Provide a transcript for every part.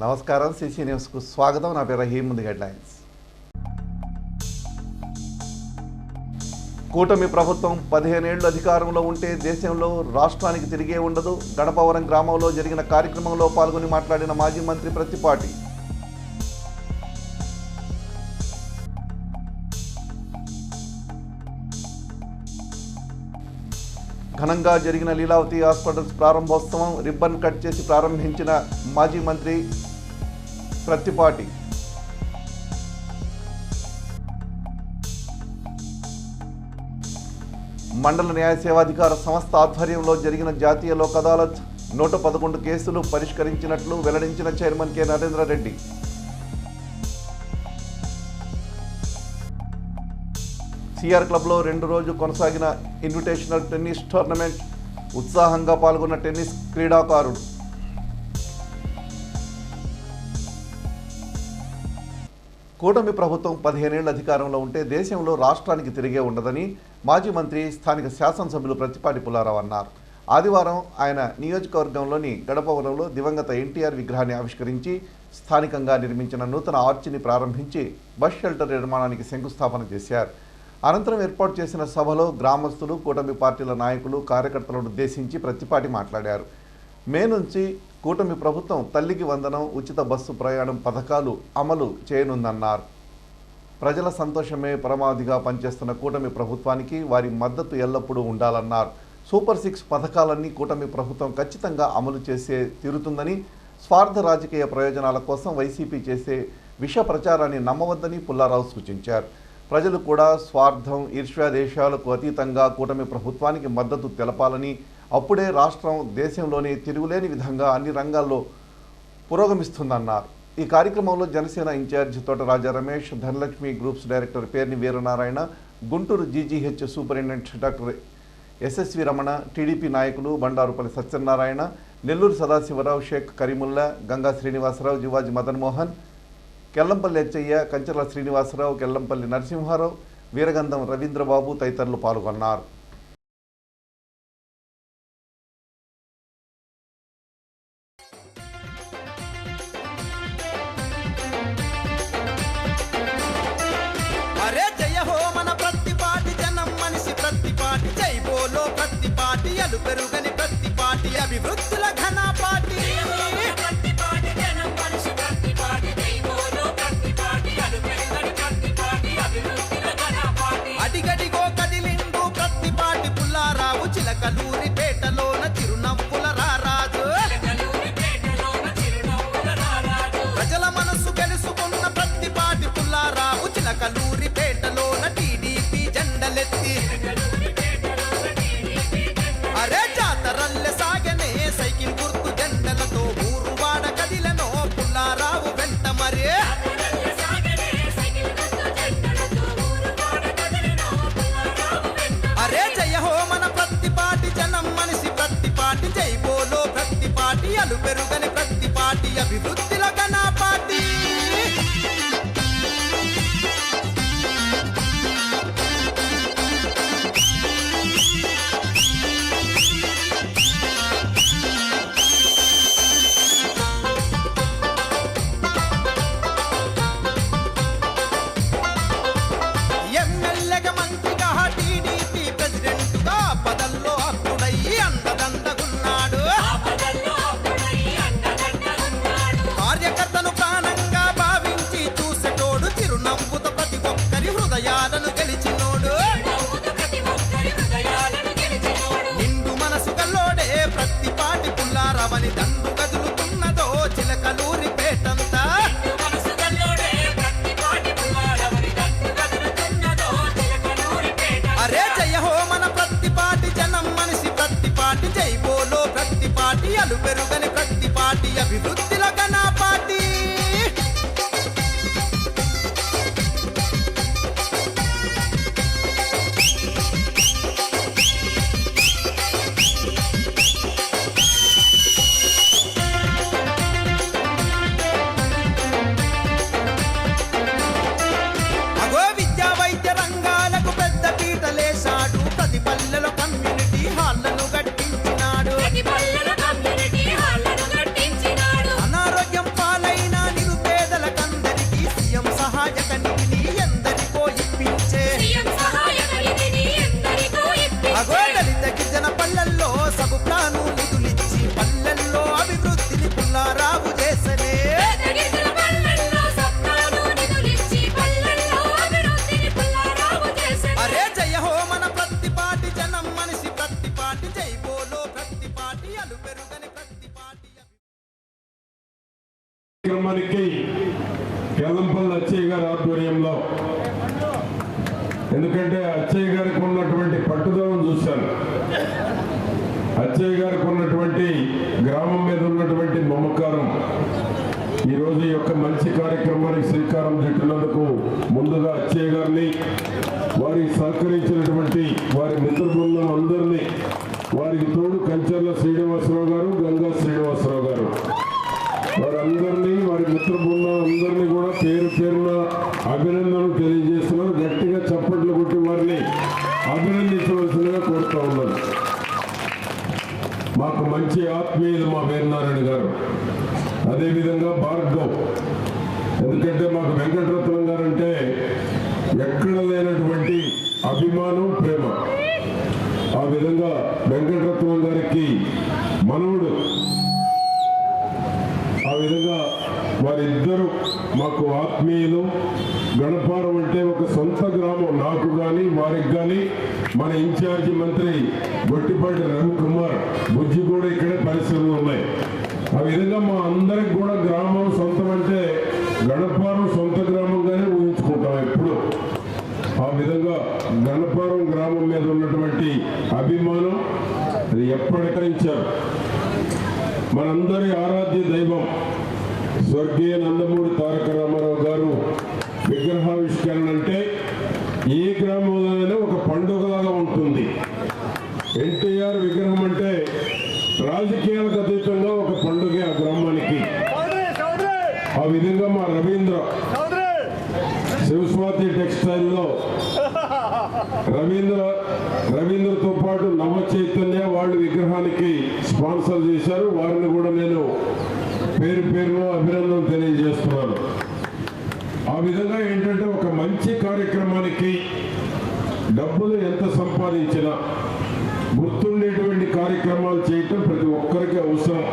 నమస్కారం, సిసి న్యూస్కు స్వాగతం. నా పేరు రహీం. ముందు హెడ్లైన్స్. కూటమి ప్రభుత్వం 15 ఏళ్లు అధికారంలో ఉంటే దేశంలో రాష్ట్రానికి తిరిగే ఉండదు. గణపవరం గ్రామంలో జరిగిన కార్యక్రమంలో పాల్గొని మాట్లాడిన మాజీ మంత్రి ప్రత్తిపాటి. ఘనంగా జరిగిన లీలావతి హాస్పిటల్స్ ప్రారంభోత్సవం రిబ్బన్ కట్ చేసి ప్రారంభించిన మాజీ మంత్రి ప్రత్తిపాటి. మండల న్యాయ సేవాధికార సంస్థ ఆధ్వర్యంలో జరిగిన జాతీయ లోక్ అదాలత్ 111 కేసులు పరిష్కరించినట్లు వెల్లడించిన చైర్మన్ కె నరేంద్రరెడ్డి. సిఆర్ క్లబ్లో 2 రోజులు కొనసాగిన ఇన్విటేషనల్ టెన్నిస్ టోర్నమెంట్ ఉత్సాహంగా పాల్గొన్న టెన్నిస్ క్రీడాకారుడు. కూటమి ప్రభుత్వం 15 ఏళ్ల అధికారంలో ఉంటే దేశంలో రాష్ట్రానికి తిరిగే ఉండదని మాజీ మంత్రి స్థానిక శాసనసభ్యులు ప్రత్తిపాటి పుల్లారావు అన్నారు. ఆదివారం ఆయన నియోజకవర్గంలోని గణపవరంలో దివంగత ఎన్టీఆర్ విగ్రహాన్ని ఆవిష్కరించి స్థానికంగా నిర్మించిన నూతన ఆర్చిని ప్రారంభించి బస్ షెల్టర్ నిర్మాణానికి శంకుస్థాపన చేశారు. అనంతరం ఏర్పాటు చేసిన సభలో గ్రామస్తులు, కూటమి పార్టీల నాయకులు, కార్యకర్తలను ఉద్దేశించి ప్రత్తిపాటి మాట్లాడారు. మే నుంచి కూటమి ప్రభుత్వం తల్లికి వందనం, ఉచిత బస్సు ప్రయాణం పథకాలు అమలు చేయనుందన్నారు. ప్రజల సంతోషమే పరమావధిగా పనిచేస్తున్న కూటమి ప్రభుత్వానికి వారి మద్దతు ఎల్లప్పుడూ ఉండాలన్నారు. సూపర్ 6 పథకాలన్నీ కూటమి ప్రభుత్వం ఖచ్చితంగా అమలు చేసే తీరుతుందని, స్వార్థ రాజకీయ ప్రయోజనాల కోసం వైసీపీ చేసే విష ప్రచారాన్ని నమ్మవద్దని పుల్లారావు సూచించారు. ప్రజలు కూడా స్వార్థం, ఈర్ష్యాదేశాలకు అతీతంగా కూటమి ప్రభుత్వానికి మద్దతు తెలపాలని, అప్పుడే రాష్ట్రం దేశంలోనే తిరుగులేని విధంగా అన్ని రంగాల్లో పురోగమిస్తుందన్నారు. ఈ కార్యక్రమంలో Janasena in-charge Thota Raja Ramesh, Dhanalakshmi groups director Perni Veeranarayana, Guntur GGH superintendent doctor SSV Ramana, TDP నాయకులు బండారుపల్లి సత్యనారాయణ, నెల్లూరు సదాశివరావు, షేక్ కరీముల్లా, గంగా శ్రీనివాసరావు, జివాజీ మదన్మోహన్, కెల్లంపల్లి అచ్చయ్య, కంచర్ల శ్రీనివాసరావు, కెల్లంపల్లి నరసింహారావు, వీరగంధం రవీంద్రబాబు తదితరులు పాల్గొన్నారు. అరే జయ హో మన ప్రత్తిపాటి, జనం మనిషి ప్రత్తిపాటి, జై బోలో ప్రత్తిపాటి, అలు పెరుగని ప్రత్తిపాటి, అభివృద్ధుల ఘనపాటి. అడిగడిగో కదిలిండు ప్రత్తిపాటి పుల్లారావు, చిలకలూరి పేటలోన చిరునవ్వుల రారాజు. ప్రజల మనసు గెలుసుకున్న ప్రత్తిపాటి పుల్లారావు, చిలకలూరి పేటలోన టీడీపీ జెండలెత్తి. అరే జాతరల్లె సాగనే సైకిల్ గుర్తు జెండలతో ఊరువాడ కదిలనో పుల్లారావు వెంట మరే. అరే జయ హో మన ప్రత్తిపాటి, జనం మనిషి ప్రత్తిపాటి, జై బోలో ప్రత్తిపాటి, అలు పెరుగని ప్రత్తిపాటి, అభివృద్ధిల ఘనపాటి. ఎమ్మెల్యేగా మంత్రిగా టీడీపీ ప్రెసిడెంట్గా పదల్లో అప్పుడయ్యి అండదండగున్నాడు. కార్యకర్తను ప్రాణంగా భావించి చూసేటోడు, చిరునవ్వుతో ప్రతి ఒక్కరి హృదయాలను గెలిచినోడు. నిండు మనసు కల్లోడే ప్రత్తిపాటి పుల్లారావని దండు కదులుతున్నదో చిలకలూరి పేటంతా. అరే జయ హో మన ప్రత్తిపాటి, జనం మనిషి ప్రత్తిపాటి, జై బోలో ప్రత్తిపాటి, అలు పెరుగని ప్రత్తిపాటి, అభివృద్ధిల ఘనపాటి. అగో విద్యా వైద్య రంగాలకు పెద్ద పీటలేశాడు, ప్రతి పల్లెలో కమ్యూనిటీ హాళ్లను గట్టించినాడు. కార్యక్రమానికి కేలంపల్లి అచ్చయ్య గారి ఆధ్వర్యంలో, ఎందుకంటే అచ్చయ్య గారికి ఉన్నటువంటి పట్టుదలను చూశాను, అచ్చయ్య గారికి ఉన్నటువంటి గ్రామం మీద ఉన్నటువంటి మమకారం ఈరోజు ఈ యొక్క మంచి కార్యక్రమానికి శ్రీకారం చుట్టినందుకు ముందుగా అచ్చయ్య గారిని, వారికి సహకరించినటువంటి వారి మిత్ర బృందం అందరినీ, వారికి తోడు కంచర్ల శ్రీనివాసరావు గారు, గంగా శ్రీనివాసరావు గారు, వారందరినీ వారి మిత్ర బృందం అందరినీ కూడా పేరు పేరున అభినందనలు తెలియజేస్తున్నారు. గట్టిగా చప్పట్లు కొట్టి వారిని అభినందించవలసిందిగా కోరుతా ఉన్నారు. మాకు మంచి ఆత్మీయులు మా వీరనారాయణ గారు, అదేవిధంగా భార్గవ్, ఎందుకంటే మాకు వెంకటరత్నం గారు అంటే ఎక్కడ లేనటువంటి అభిమానం, ప్రేమ. ఆ విధంగా వెంకటరత్నం గారికి మనవుడు, ఆ విధంగా వారిద్దరూ మాకు ఆత్మీయులు. గణపారం అంటే ఒక సొంత గ్రామం నాకు కానీ వారికి కానీ. మన ఇన్ఛార్జి మంత్రి గొట్టిపాటి రవికుమార్ బుజ్జి కూడా ఇక్కడే పరిశ్రమలు ఉన్నాయి. ఆ విధంగా మా అందరికి కూడా గ్రామం సొంతం అంటే గణపారం సొంత గ్రామంగానే ఊహించుకుంటాం ఎప్పుడు. ఆ విధంగా గణపారం గ్రామం మీద ఉన్నటువంటి అభిమానం అది ఎప్పటికరించారు. మనందరి ఆరాధ్య దైవం స్వర్గీయ నందమూరి తారక రామారావు గారు విగ్రహావిష్కరణ అంటే ఏ గ్రామంలోనైనా ఒక పండుగలాగా ఉంటుంది. ఎన్టీఆర్ విగ్రహం అంటే రాజకీయాలకు అతీతంగా ఒక పండుగే ఆ గ్రామానికి. ఆ విధంగా మా రవీంద్ర శివస్వాతి టెక్స్టైల్లో రవీంద్రతో పాటు నవ చైతన్య వాళ్ళు విగ్రహానికి స్పాన్సర్ చేశారు. వారిని కూడా నేను పేరు పేరులో అభినందన తెలియజేస్తున్నాను. ఆ విధంగా ఏంటంటే ఒక మంచి కార్యక్రమానికి డబ్బులు ఎంత సంపాదించినా గుర్తుండేటువంటి కార్యక్రమాలు చేయటం ప్రతి ఒక్కరికి అవసరం.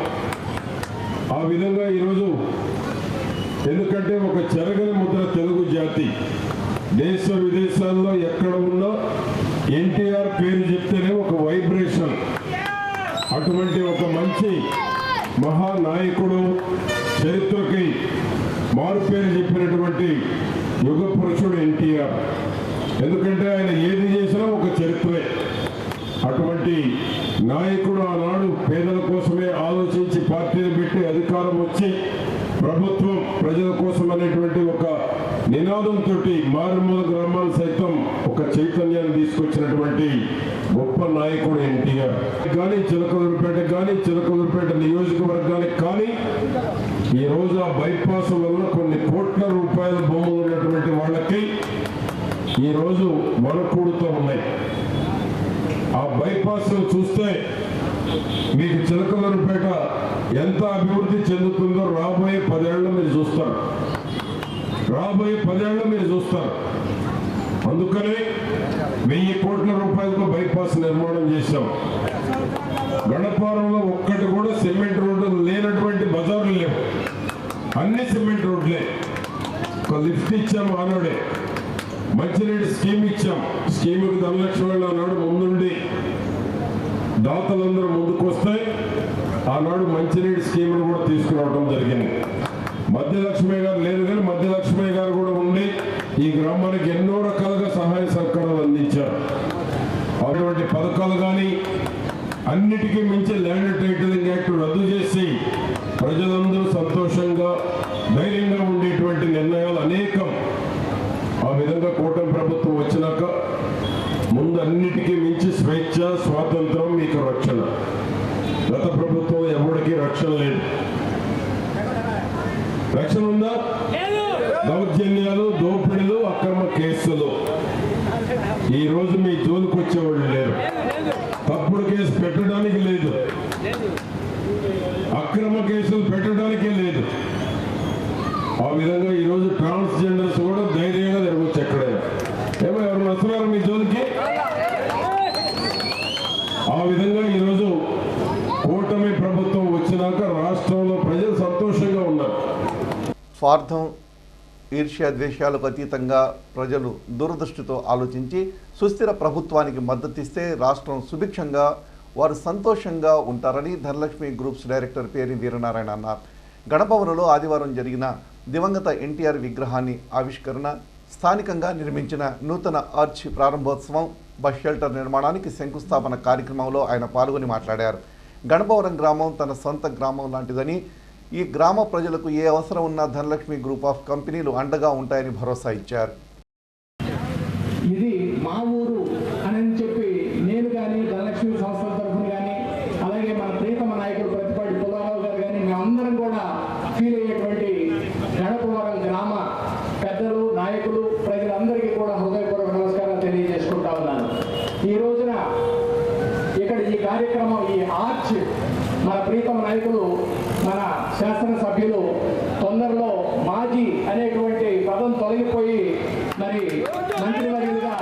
ఆ విధంగా ఈరోజు ఎందుకంటే ఒక చెరగని ముద్ర తెలుగు జాతి దేశ విదేశాల్లో ఎక్కడ ఉన్నా ఎన్టీఆర్ పేరు చెప్తేనే ఒక వైబ్రేషన్. అటువంటి ఒక మంచి మహానాయకుడు, చరిత్రకి మారుపేరు చెప్పినటువంటి యుగ పురుషుడు ఎన్టీఆర్. ఎందుకంటే ఆయన ఏది చేసినా ఒక చరిత్రే. అటువంటి నాయకుడు ఆనాడు పేదల కోసమే ఆలోచించి పార్టీని పెట్టి అధికారం వచ్చి ప్రభుత్వం ప్రజల కోసం అనేటువంటి ఒక నినాదంతో మారుమూల గ్రామాలు సైతం ఒక చైతన్యాన్ని తీసుకొచ్చినటువంటి గొప్ప నాయకుడు ఎన్టీఆర్. కానీ చిలకలూరుపేట కానీ చిలకలూరుపేట నియోజకవర్గానికి కానీ ఈరోజు ఆ బైపాస్ వల్ల కొన్ని కోట్ల రూపాయల భూములు ఉన్నటువంటి వాళ్ళకి ఈరోజు వనకూడుతూ ఉన్నాయి. ఆ బైపాస్ చూస్తే మీకు చిలకలూరుపేట ఎంత అభివృద్ధి చెందుతుందో రాబోయే 10 ఏళ్ళు మీరు చూస్తారు. రాబోయే 10 ఏళ్ళు మీరు చూస్తారు. అందుకనే 1000 కోట్ల రూపాయలతో బైపాస్ నిర్మాణం చేశాం. గణపారంలో ఒక్కటి కూడా సిమెంట్ రోడ్డు లేనటువంటి బజార్లు లేవు, అన్ని సిమెంట్ రోడ్లే. ఒక లిఫ్ట్ ఇచ్చాం ఆనాడే, మంచినీటి స్కీమ్ ఇచ్చాం. స్కీముకి ధనలక్ష్మి ఆనాడు ముందుండి దాతలందరూ ముందుకు వస్తే ఆనాడు మంచినీటి స్కీమును కూడా తీసుకురావడం జరిగింది. మధ్యలక్ష్మి గారు లేదు కానీ మధ్యలక్ష్మి గారు కూడా ఉండి ఈ గ్రామానికి ఎన్నో రకాలుగా సహాయ సహకారాలు అందించారు. అటువంటి పథకాలు కానీ అన్నిటికీ మించి ల్యాండ్ టైటిలింగ్ యాక్ట్ రద్దు చేసి ప్రజలందరూ సంతోషంగా ధైర్యంగా ఉండేటువంటి నిర్ణయాలు అనేకం. ఆ విధంగా కూటమి ప్రభుత్వం వచ్చినాక ముందు అన్నిటికీ మించి స్వేచ్ఛ, స్వాతంత్రం, మీకు రక్షణ. గత ప్రభుత్వం ఎవరికి రక్షణ లేదు. రక్షణ ఉందా? దౌర్జన్యాలు, దోపిడీలు, అక్రమ కేసులు. ఈ రోజు మీ జోలికి వచ్చేవాళ్ళు లేరు. తప్పుడు కేసు పెట్టడానికి లేదు, అక్రమ కేసులు పెట్టడానికే లేదు. ఆ విధంగా ఈరోజు ట్రాన్స్జెండర్స్ కూడా ధైర్యంగా జరగవచ్చు ఎక్కడైనా. ఏమో ఎవరు వస్తున్నారు మీ జోలికి? ఆ విధంగా ఈరోజు కూటమి ప్రభుత్వం వచ్చినాక రాష్ట్రంలో ప్రజలు సంతోషంగా ఉన్నారు. స్వార్థం, ఈర్ష్య, ద్వేషాలకు అతీతంగా ప్రజలు దూరదృష్టితో ఆలోచించి సుస్థిర ప్రభుత్వానికి మద్దతిస్తే రాష్ట్రం సుభిక్షంగా, వారు సంతోషంగా ఉంటారని ధనలక్ష్మి గ్రూప్స్ డైరెక్టర్ పేరి వీరనారాయణ అన్నారు. గణపవరంలో ఆదివారం జరిగిన దివంగత ఎన్టీఆర్ విగ్రహాన్ని ఆవిష్కరణ, స్థానికంగా నిర్మించిన నూతన ఆర్చ్ ప్రారంభోత్సవం, బస్ షెల్టర్ నిర్మాణానికి శంకుస్థాపన కార్యక్రమంలో ఆయన పాల్గొని మాట్లాడారు. గణపవరం గ్రామం తన సొంత గ్రామం లాంటిదని, ఈ గ్రామ ప్రజలకు ఏ అవసరం ఉన్నా ధనలక్ష్మి గ్రూప్ ఆఫ్ కంపెనీలు అండగా ఉంటాయని భరోసా ఇచ్చారు. ఇది మా ఊరు అని చెప్పి నేను కానీ ధనలక్ష్మి సంస్థల తరఫున కానీ అలాగే మన ప్రియతమ నాయకుడు ప్రతిపాటి పుల్లారావు గారు కానీ మేమందరం కూడా ఫీల్ అయ్యేటువంటి గణపవరం గ్రామ పెద్దలు, నాయకులు, ప్రజలందరికీ కూడా హృదయపూర్వక నమస్కారాలు తెలియజేసుకుంటా ఉన్నాను. ఈ రోజున ఇక్కడ ఈ కార్యక్రమం, ఈ ఆర్చ్ మన ప్రీతమ నాయకులు, మన శాసనసభ్యులు తొందరలో మాజీ అనేటువంటి పదం తొలగిపోయి మరి మంత్రివర్యులుగా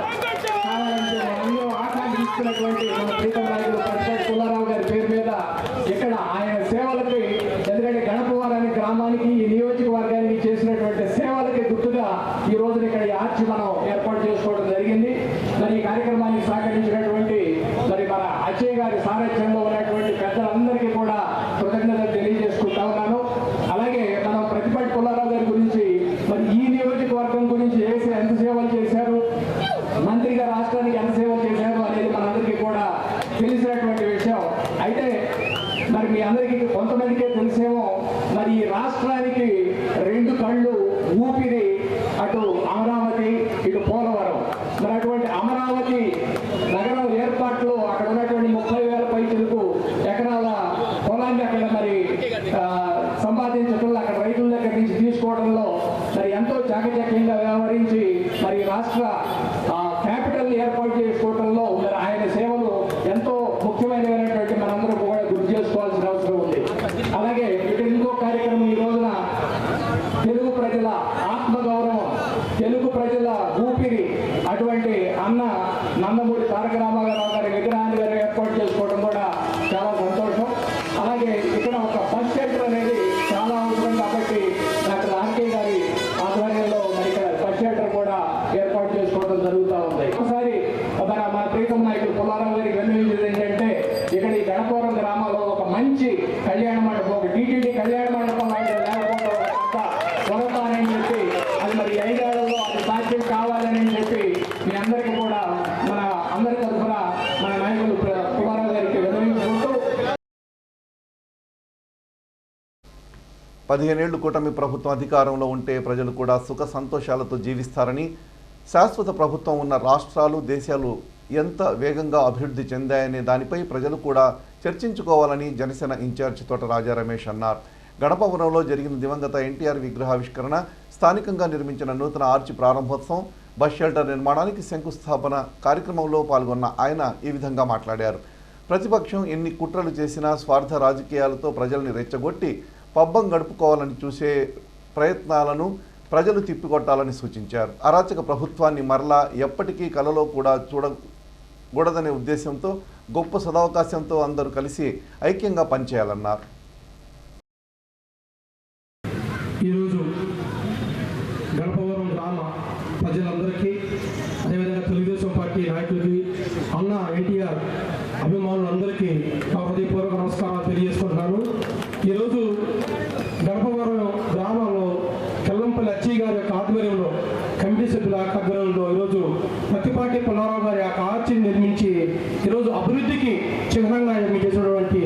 కావాలంటే అందరూ ఆకాంక్షిస్తున్నటువంటి మన ప్రీతమ నాయకులు ప్రతిపాటి పుల్లారావు గారి పేరు మీద ఇక్కడ ఆయన సేవలకి, ఎందుకంటే గణపవరానికి గ్రామానికి ఈ నియోజకవర్గానికి చేసినటువంటి సేవలకి గుర్తుగా ఈ రోజున ఇక్కడ ఈ ఆర్చ్ మనం ఏర్పాటు చేసుకోవడం జరిగింది. మరి ఈ కార్యక్రమానికి సహకరించినటువంటి మరి మన అజయ్ గారి సారథ్యంలో ఉన్నటువంటి పెద్దలందరికీ కూడా కృతజ్ఞతలు తెలియజేసుకుంటా ఉన్నాను. అలాగే మనం ప్రతిపాటి పుల్లారావు గారి గురించి, మరి ఈ నియోజకవర్గం గురించి ఎంత సేవలు చేశారు, మంత్రిగా రాష్ట్రానికి ఎంత సేవలు చేశారు అనేది మనందరికీ కూడా తెలిసినటువంటి విషయం. అయితే మరి మీ అందరికీ కొంతమందికే తెలిసేమో, మరి ఈ రాష్ట్రానికి రెండు కళ్ళు ఊపిరి, అటు అమరావతి, ఇటు పోలవరం. మరి అటువంటి అమరావతి నగరం ఏర్పాట్లు అక్కడ ఉన్నటువంటి 30,000 పైచిలకు ఎకరాల పొలాన్ని అక్కడ మరి సంపాదించడంలో, అక్కడ రైతుల దగ్గర నుంచి తీసుకోవడంలో మరి ఎంతో చాకచక్యంగా వ్యవహరించి మరి రాష్ట్ర క్యాపిటల్ ఏర్పాటు చేసుకోవడంలో మరి ఆయన సేవలు ఎంతో ముఖ్యమైనటువంటి మనందరూ కూడా గుర్తు చేసుకోవాల్సిన అవసరం ఉంది. అలాగే ఇటు ఇంకో కార్యక్రమం, ఈ రోజున తెలుగు ప్రజల ఆత్మగౌరవం, తెలుగు ప్రజల ఊపిరి అటువంటి అన్న నందమూరి తారక రామారావు గారి విగ్రహాన్ని గారు ఏర్పాటు చేసుకోవడం కూడా చాలా సంతోషం. అలాగే ఇక్కడ ఒక బస్ షెల్టర్ అనేది చాలా అవసరం కాబట్టి డాక్టర్ ఆర్కే గారి ఆధ్వర్యంలో మరి ఇక్కడ బస్ షెల్టర్ కూడా ఏర్పాటు చేసుకోవడం జరుగుతూ ఉంది. ఒకసారి మన ప్రీతమ నాయకుడు పుల్లారావు గారికి విన్నవించేది ఏంటంటే, ఇక్కడ ఈ గణపవరం గ్రామంలో ఒక మంచి కళ్యాణ మండపం, ఒక టీటీడీ కళ్యాణ మండపం లాంటిది కొడతానని చెప్పి, అది మరి 5 ఏళ్లలో అది సాధ్యం కావాలని చెప్పి మీ అందరికీ కూడా మన అందరి తరఫున మన నాయకులు పుల్లారావు గారికి విన్నవించుకుంటూ 15 ఏళ్లు కూటమి ప్రభుత్వం అధికారంలో ఉంటే ప్రజలు కూడా సుఖ సంతోషాలతో జీవిస్తారని, శాశ్వత ప్రభుత్వం ఉన్న రాష్ట్రాలు, దేశాలు ఎంత వేగంగా అభివృద్ధి చెందాయనే దానిపై ప్రజలు కూడా చర్చించుకోవాలని జనసేన ఇన్ఛార్జ్ తోట రాజా రమేష్ అన్నారు. గణపవరంలో జరిగిన దివంగత ఎన్టీఆర్ విగ్రహావిష్కరణ, స్థానికంగా నిర్మించిన నూతన ఆర్చ్ ప్రారంభోత్సవం, బస్ షెల్టర్ నిర్మాణానికి శంకుస్థాపన కార్యక్రమంలో పాల్గొన్న ఆయన ఈ విధంగా మాట్లాడారు. ప్రతిపక్షం ఎన్ని కుట్రలు చేసినా స్వార్థ రాజకీయాలతో ప్రజల్ని రెచ్చగొట్టి పబ్బం గడుపుకోవాలని చూసే ప్రయత్నాలను ప్రజలు తిప్పికొట్టాలని సూచించారు. అరాచక ప్రభుత్వాన్ని మరలా ఎప్పటికీ కలలో కూడా చూడకూడదనే ఉద్దేశంతో గొప్ప సదవకాశంతో అందరూ కలిసి ఐక్యంగా పనిచేయాలన్నారు. ఈరోజు గణపవరం గ్రామ ప్రజలందరికీ, అదేవిధంగా తెలుగుదేశం పార్టీ నాయకులకి, అన్న ఎన్టీఆర్ అభిమానులందరికీ నా హృదయపూర్వక నమస్కారాలు తెలియజేసుకుంటున్నాను. ఈరోజు గణపవరం గ్రామంలో కెల్లంపల్లి అచ్చయ్య గారి యొక్క ఆధ్వర్యంలో, కమిటీ సభ్యుల ఆధ్వర్యంలో ఈరోజు ప్రతిపాటి పుల్లారావు గారి యొక్క ఆర్చిని నిర్మించి ఈరోజు అభివృద్ధికి చిహ్నంగా చేసినటువంటి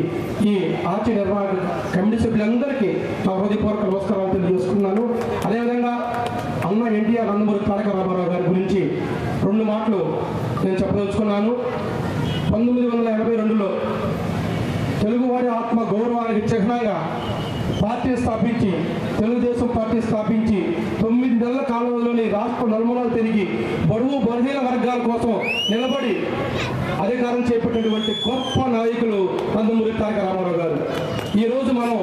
ఈ ఆర్చి నిర్మాణ కమిటీ సభ్యులందరికీ నా హృదయపూర్వక నమస్కారాలు తెలియజేసుకున్నాను. అదేవిధంగా అన్న ఎన్టీఆర్ నందమూరి తారక రామారావు గారి గురించి 2 మాటలు నేను చెప్పదలుచుకున్నాను. 1982లో తెలుగువారి ఆత్మ గౌరవానికి చిహ్నంగా పార్టీ స్థాపించి, తెలుగుదేశం పార్టీ స్థాపించి 9 నెలల కాలంలోని రాష్ట్ర నలుమూలలు తిరిగి బడుగు బలహీన వర్గాల కోసం నిలబడి అధికారం చేపట్టినటువంటి గొప్ప నాయకులు నందమూరి తారక రామారావు గారు. ఈరోజు మనం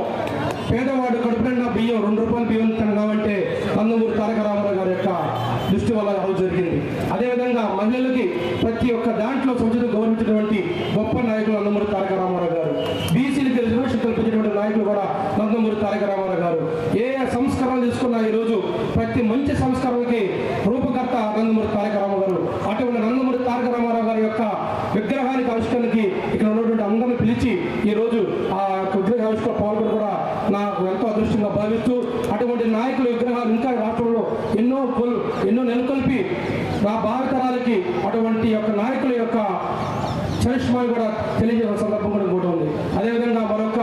పేదవాడు కడుపు నిండా బియ్యం, 2 రూపాయల బియ్యం తిన్నామంటే నందమూరి తారక రామారావు గారి యొక్క దృష్టి వల్ల అవ్వడం జరిగింది. అదేవిధంగా మహిళలకి ప్రతి ఒక్క దాంట్లో సముచిత గౌరవించినటువంటి గొప్ప నాయకులు నందమూరి తారక రామారావు గారు. బీసీలకి రిజర్వేషన్ కల్పించినటువంటి నాయకులు కూడా నందమూరి తారక రామారావు గారు. ఏ సంస్కరణలు తీసుకున్నా ఈరోజు ప్రతి మంచి సంస్కరణలకి రూపకర్త నందమూరి తారక రామారావు గారు. అటువంటి నందమూరి తారక రామారావు గారి యొక్క విగ్రహానికి ఆవిష్కరణకి ఇక్కడ ఉన్నటువంటి అందరిని పిలిచి ఈరోజు ఆ విగ్రహ ఆవిష్కరణ పాల్గొని కూడా నాకు ఎంతో అదృష్టంగా భావిస్తూ అటువంటి నాయకుల విగ్రహాలు ఇంకా రాష్ట్రంలో ఎన్నో నెలకొల్పి నా భావితరాలకి అటువంటి యొక్క నాయకుల యొక్క చరిష్మాని కూడా తెలియజేసిన సందర్భం కూడా ఇంకోటి ఉంది. అదేవిధంగా మరొక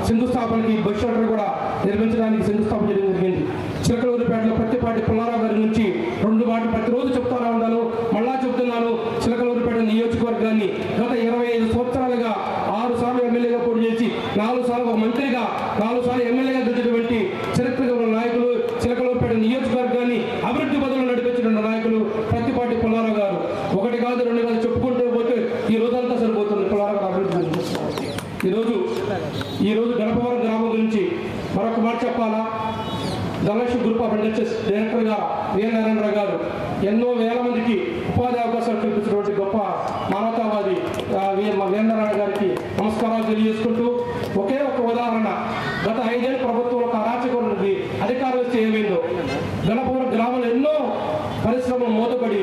శంకుస్థాపనకి బస్ షెల్టర్ కూడా నిర్మించడానికి శంకుస్థాపన చేయడం జరిగింది. చిలకలూరిపేటలో ప్రత్తిపాటి పుల్లారావు గారి నుంచి 2 మాటలు ప్రతిరోజు చెప్తానే ఉన్నాను, మళ్ళా చెప్తున్నాను. చిలకలూరిపేట నియోజకవర్గాన్ని గత 25 సంవత్సరాలుగా 6 సార్లు ఎమ్మెల్యేగా పోటీ చేసి 4 సార్లు ఒక మంత్రిగా 4 సార్లు ఎమ్మెల్యేగా గెలిచినటువంటి చరిత్ర నాయకులు, చిలకలూరిపేట నియోజకవర్గాన్ని అభివృద్ధి పదంలో నడిపించిన నాయకులు ప్రత్తిపాటి పుల్లారావు గారు. 1 కాదు 2 కాదు చెప్పుకుంటూ పోతే ఈ రోజంతా సరిపోతుంది పుల్లారావు గారు అభివృద్ధి గురించి. ఈరోజు గణపవరం గ్రామం గురించి మరొక మాట చెప్పాలా. ధనలక్ష్మి గ్రూప్ ఆఫ్ ఇండస్ట్రీస్ డైరెక్టర్గా వీరనారాయణరావు గారు ఎన్నో వేల మందికి ఉపాధి అవకాశాలు కల్పించినటువంటి గొప్ప మానవతావాది వీరనారాయణ గారికి నమస్కారాలు తెలియజేసుకుంటూ, ఒకే ఒక ఉదాహరణ, గత 5 ఏళ్ళ ప్రభుత్వంలో ఒక అరాచకం ఉన్నది, అధికారులు వస్తే ఏమైందో. గణపవరం గ్రామంలో ఎన్నో పరిశ్రమలు మూతపడి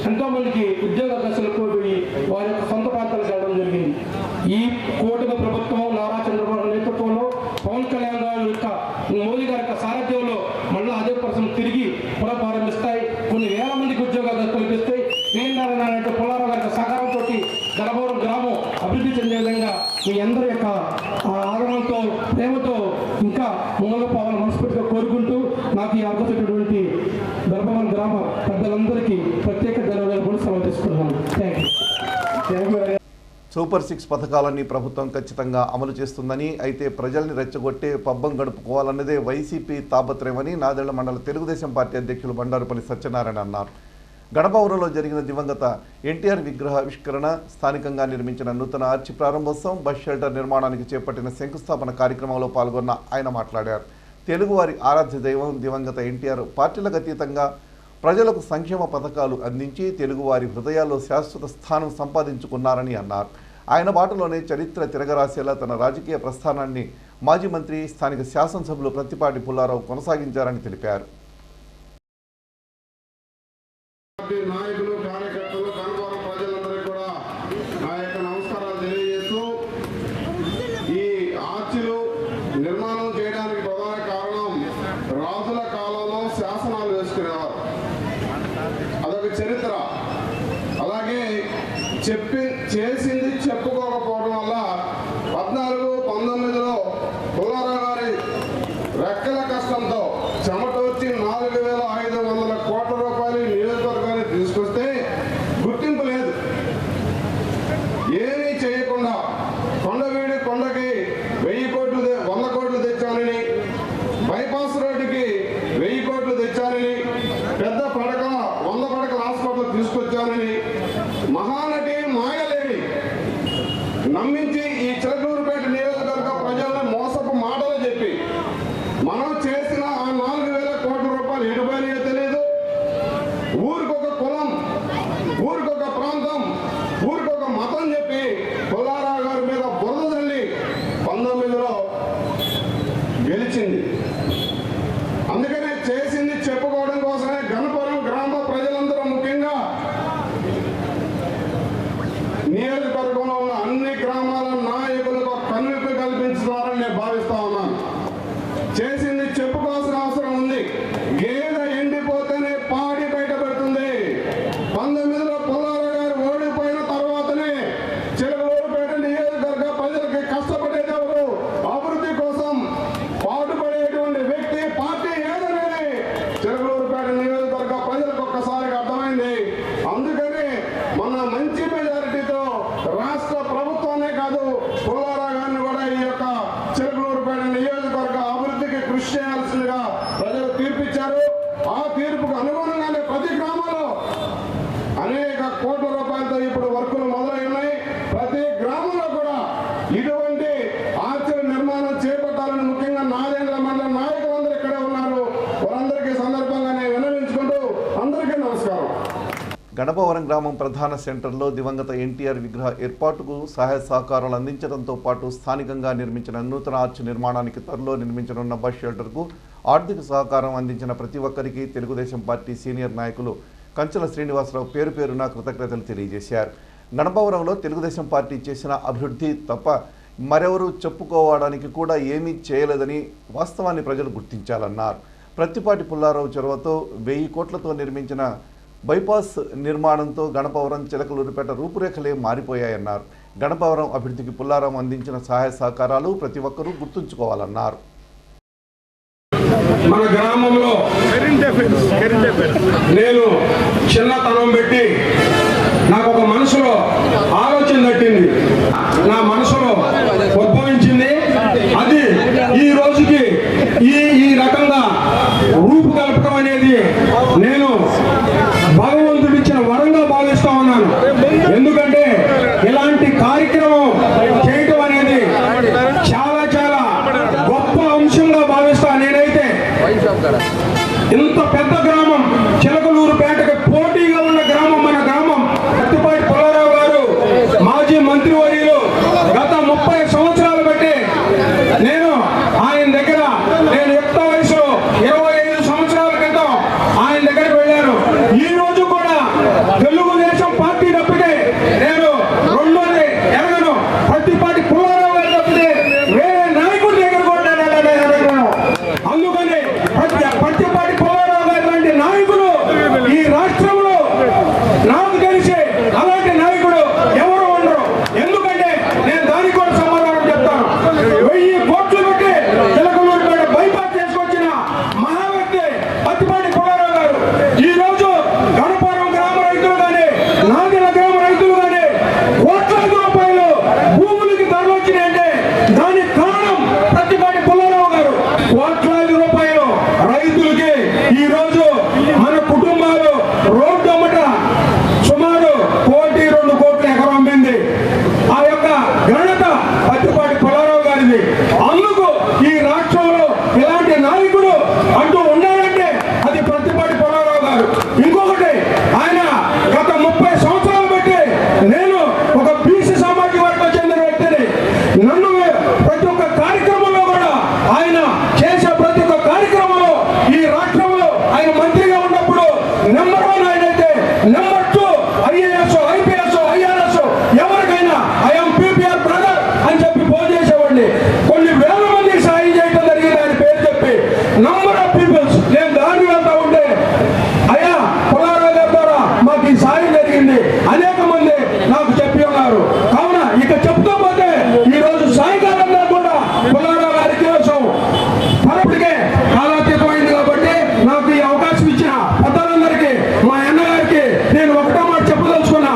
ఎంతో మందికి ఉద్యోగ అవకాశాలు కోల్పోయి వారి యొక్క సొంత ప్రాంతాలకు వెళ్ళడం జరిగింది. ఈ కూటమి ప్రభుత్వం నారా చంద్రబాబు నేతృత్వంలో పవన్ కళ్యాణ్ గారి యొక్క మోదీ గారి యొక్క సారథ్యంలో మళ్ళీ అదే పరిశ్రమ తిరిగి పునఃప్రారంభిస్తాయి. కొన్ని వేల మందికి ఉద్యోగాలు కల్పిస్తాయి. వీరనారాయణ పుల్లారావు గారి సహకారంతో గణపవరం గ్రామం అభివృద్ధి చెందే విధంగా మీ అందరి యొక్క ఆదరణతో ప్రేమతో ఇంకా ముందుకు పోవాలని మనస్ఫూర్తిగా కోరుకుంటూ నాకు ఈ అవకాశమైనటువంటి గణపవరం గ్రామ పెద్దలందరికీ ప్రత్యేక ధన్యవాదాలు కూడా సెలవు తీసుకుంటున్నాను. Thank you. సూపర్ 6 పథకాలన్నీ ప్రభుత్వం ఖచ్చితంగా అమలు చేస్తుందని, అయితే ప్రజల్ని రెచ్చగొట్టే పబ్బం గడుపుకోవాలన్నదే వైసీపీ తాపత్రయమని నాదెళ్ల మండల తెలుగుదేశం పార్టీ అధ్యక్షులు బండారుపల్లి సత్యనారాయణ అన్నారు. గణపవరంలో జరిగిన దివంగత ఎన్టీఆర్ విగ్రహావిష్కరణ, స్థానికంగా నిర్మించిన నూతన ఆర్చి ప్రారంభోత్సవం, బస్ షెల్టర్ నిర్మాణానికి చేపట్టిన శంకుస్థాపన కార్యక్రమంలో పాల్గొన్న ఆయన మాట్లాడారు. తెలుగువారి ఆరాధ్య దైవం దివంగత ఎన్టీఆర్ పార్టీలకు అతీతంగా ప్రజలకు సంక్షేమ పథకాలు అందించి తెలుగువారి హృదయాల్లో శాశ్వత స్థానం సంపాదించుకున్నారని అన్నారు. ఆయన బాటలోనే చరిత్ర తిరగరాసేలా తన రాజకీయ ప్రస్థానాన్ని మాజీ మంత్రి, స్థానిక శాసనసభ్యులు ప్రత్తిపాటి పుల్లారావు కొనసాగించారని తెలిపారు. నాయకులు, కార్యకర్తలు, గణపవరం ప్రజలందరికీ కూడా నా యొక్క నమస్కారాలు తెలియజేస్తూ, ఈ ఆర్చిలు నిర్మాణం చేయడానికి ప్రధాన కారణం రాజుల కాలంలో శాసనాలు వేసుకునేవారు. అదొక చరిత్ర. అలాగే చేసింది చెప్పుకోకపోవడం వల్ల 14-19లో పుల్లారావు గారి రెక్కల కష్టంతో చెమటొచ్చి 4,500 కోట్ల రూపాయలు నియోజకవర్గాన్ని తీసుకొస్తే గుర్తింపు లేదు. ఏమీ చేయకుండా కొండవీడి కొండకి 100 కోట్లు తెచ్చానని, బైపాస్ రోడ్డుకి 1000 కోట్లు తెచ్చానని, పెద్ద పడక 100 పడకల హాస్పిటల్ తీసుకొచ్చానని మహానటి మాయలేని నమ్మించి ఈ చిలకలూరుపేట నియోజకవర్గ ప్రజలను మోసపు మాటలు చెప్పి మనం చేసిన ఆ 4,000 కోట్ల రూపాయలు ఎటుపోయినాయో తెలియదు. ఊరికొక కులం, ఊరికొక ప్రాంతం, ఊరికొక మతం చెప్పి పుల్లారావు గారి మీద బురద తల్లి 19లో గెలిచింది. అందుకనే చేసింది చెప్పుకోవడం కోసమే గణపవరం గ్రామ ప్రజలందరూ, ముఖ్యంగా నియోజకవర్గంలో ఉన్న అన్ని గ్రామాల నాయకులకు కనువిప్పు కల్పించారని నేను భావిస్తా ఉన్నాను. చేసింది చెప్పుకోవాల్సిన అవసరం ఉంది. గేదె ఎండిపోతేనే పాడి బయట పెడుతుంది. 19లో పుల్లారావు గారు ఓడిపోయిన తర్వాతనే చిలకలూరుపేట నియోజకవర్గ ప్రజలకి కష్టపడేది ఎవరు, అభివృద్ధి కోసం పాటుపడేటువంటి వ్యక్తి, పార్టీ ఏదనేది చిలకలూరుపేట నియోజకవర్గ ప్రజలకు ఒక్కసారిగా అర్థమైంది. అందుకని మన మంచి మెజారిటీతో రాష్ట్ర ప్రభుత్వాన్ని కాదు పుల్లారావు గారిని కూడా ఈ యొక్క చిలకలూరుపేట నియోజకవర్గ అభివృద్ధికి కృషి చేయాల్సిందిగా ప్రజలు తీర్పిచ్చారు. ఆ తీర్పుకు అనుగుణంగానే ప్రతి గ్రామంలో అనేక కోట్ల రూపాయలతో ఇప్పుడు వర్కులు మొదలై ఉన్నాయి. ప్రతి గ్రామంలో కూడా ఇటువంటి ఆర్చీల నిర్మాణం చేపట్టాలని ముఖ్యంగా నాదెండ్ల మండల నాయకులందరూ ఇక్కడే ఉన్నారు. వారందరికీ సందర్భంగా నేను విన్నవించుకుంటూ అందరికీ నమస్కారం. గణపవరం గ్రామం ప్రధాన సెంటర్లో దివంగత ఎన్టీఆర్ విగ్రహ ఏర్పాటుకు సహాయ సహకారాలు అందించడంతో పాటు స్థానికంగా నిర్మించిన నూతన ఆర్చ్ నిర్మాణానికి త్వరలో నిర్మించనున్న బస్ షెల్టర్కు ఆర్థిక సహకారం అందించిన ప్రతి ఒక్కరికి తెలుగుదేశం పార్టీ సీనియర్ నాయకులు కంచెల శ్రీనివాసరావు పేరు పేరున కృతజ్ఞతలు తెలియజేశారు. గణపవరంలో తెలుగుదేశం పార్టీ చేసిన అభివృద్ధి తప్ప మరెవరూ చెప్పుకోవడానికి కూడా ఏమీ చేయలేదని వాస్తవాన్ని ప్రజలు గుర్తించాలన్నారు. ప్రత్తిపాటి పుల్లారావు చొరవతో 1000 కోట్లతో నిర్మించిన బైపాస్ నిర్మాణంతో గణపవరం చిలకలూరిపేట రూపురేఖలే మారిపోయాయన్నారు. గణపవరం అభివృద్ధికి పుల్లారావు అందించిన సహాయ సహకారాలు ప్రతి ఒక్కరూ గుర్తుంచుకోవాలన్నారు. మన గ్రామంలో నేను చిన్నతనం పెట్టి నాకు ఒక మనసులో ఆలోచన తట్టింది, నా మనసులో ఉద్భవించింది. అది ఈ రోజుకి ఈ రకంగా రూపుకల్పడం అనేది నేను భగవంతుడిచ్చిన వరంగా భావిస్తా ఉన్నాను. ఎందుకంటే ఇలాంటి కార్యక్రమం చేయటం అనేది చాలా చాలా గొప్ప అంశంగా భావిస్తాను నేనైతే. ఇంత పెద్ద గ్రామం చిలకలూరుపేటకి పోటీగా ఉన్న గ్రామం మన గ్రామం. ప్రత్తిపాటి పుల్లారావు గారు మాజీ మంత్రివర్యులు గత 30 సంవత్సరాలు బట్టి నేను ఆయన దగ్గర యుక్త వయసులో 25 సంవత్సరాల క్రితం ఆయన దగ్గరికి వెళ్ళాను. ఈ రోజు కూడా తెలుగుదేశం పార్టీ తప్పితే నేను రెండోది ఎరగను. ప్రత్తిపాటి పుల్లారావు గారు తప్పితే వేరే నాయకుడి దగ్గర కూడా ఎరగను. అందుకని ప్రత్తిపాటి పుల్లారావు గారు లాంటి నాయకులు ఈ రాష్ట్రంలో నాకు తెలిసి అలాంటి నాయకుడు ఎవరు ఉండరు. ఎందుకంటే నేను దానికి కూడా సమాధానం చెప్తాను. 1000 కోట్లు పెట్టి చిలకలూరిపేట బైపాస్ చేసుకొచ్చిన మహా వ్యక్తి ప్రత్తిపాటి పుల్లారావు గారు. ఈ రోజు గణపవరం గ్రామ రైతులు కానీ నాగల గ్రామ రైతులు కానీ కోట్లాది రూపాయలు భూములకి ధరలు వచ్చినాయంటే దానికి కారణం ప్రత్తిపాటి పుల్లారావు గారు. కోట్లాది రూపాయలు రైతులకి ఈ రోజు మన కుటుంబాలు రోడ్డు అమ్మట సుమారు 1-2 కోట్ల ఎకరం అమ్మింది. ఆ యొక్క ఘనత ప్రత్తిపాటి పుల్లారావు గారిది. అందుకు ఈ రాష్ట్రంలో ఇలాంటి నాయకుడు అంటూ ఉన్నాడంటే అది ప్రత్తిపాటి పుల్లారావు గారు. ఇంకొకటి, ఆయన గత 30 సంవత్సరాలు బట్టి నేను ఒక బీసీ సామాజిక వర్గం చెందిన వ్యక్తిని. నన్ను ప్రతి ఒక్క కార్యక్రమంలో కూడా ఆయన చేసే ప్రతి ఒక్క కార్యక్రమంలో ఈ రాష్ట్రంలో ఆయన మంత్రిగా ఉన్నప్పుడు నెంబర్ 1 ఆయనైతే, నెంబర్ 2 ఐఏఎస్, ఐపీఎస్, ఐఆర్ఎస్ ఎవరికైనా ఐఎమ్ పీపీఆర్ బ్రదర్ అని చెప్పి ఫోన్ చేసేవాడిని. కొన్ని వేల మంది సాయం చేయడం జరిగింది ఆయన పేరు చెప్పి. నంబర్ ఆఫ్ పీపుల్స్ నేను దారి వెళ్తా ఉంటే అయ్యా పుల్లారావు గారి ద్వారా మాకు ఈ సాయం జరిగింది అనేక మంది నాకు చెప్పి ఉన్నారు. కావున ఇక చెప్తూ పోతే ఈ రోజు సాయంకాలం కూడా పుల్లారావు గారికి కోసం పరపటికే కాలాతీతమైంది. కాబట్టి నాకు ఈ అవకాశం ఇచ్చిన పెద్దలందరికీ, మా అన్నగారికి నేను ఒకటో మాట చెప్పదలుచుకున్నా.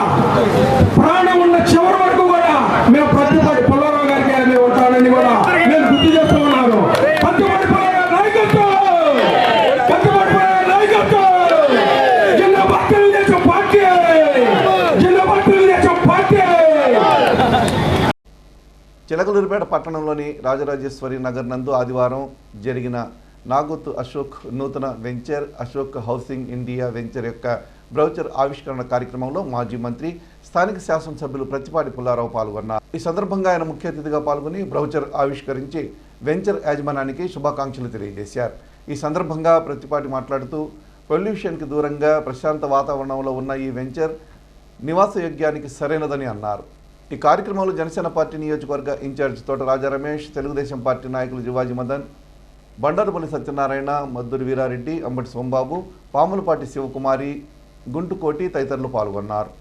ప్రాణం ఉన్న చివరి వరకు కూడా మేము ప్రత్తిపాటి పుల్లారావు గారికి మేము ఉంటానని కూడా నేను గుర్తు చేస్తూ ఉన్నాను. ప్రత్తిపాటి పుల్లారావు నాయకత్వం, ప్రత్తిపాటి పుల్లారావు నాయకత్వం, జిందాబాద్ తెలుగుదేశం పార్టీ, జిందాబాద్ తెలుగుదేశం పార్టీ. చిలకలూరిపేట పట్టణంలోని రాజరాజేశ్వరి నగర్ నందు ఆదివారం జరిగిన నాగుత్ అశోక్ నూతన venture Ashok housing India venture యొక్క బ్రౌచర్ ఆవిష్కరణ కార్యక్రమంలో మాజీ మంత్రి స్థానిక శాసనసభ్యులు ప్రత్తిపాటి పుల్లారావు పాల్గొన్నారు. ఈ సందర్భంగా ఆయన ముఖ్య అతిథిగా పాల్గొని బ్రౌచర్ ఆవిష్కరించి వెంచర్ యాజమాన్యానికి శుభాకాంక్షలు తెలియజేశారు. ఈ సందర్భంగా ప్రత్తిపాటి మాట్లాడుతూ పొల్యూషన్కి దూరంగా ప్రశాంత వాతావరణంలో ఉన్న ఈ వెంచర్ నివాసయోగ్యానికి సరైనదని అన్నారు. ఈ కార్యక్రమంలో జనసేన పార్టీ నియోజకవర్గ ఇన్ఛార్జ్ తోట రాజా రమేష్, తెలుగుదేశం పార్టీ నాయకులు జివాజీ మదన్, బండారుపల్లి సత్యనారాయణ, మద్దూరి వీరారెడ్డి, అంబటి సోంబాబు, పాములపాటి శివకుమారి, గుంటుకోటి తదితరులు పాల్గొన్నారు.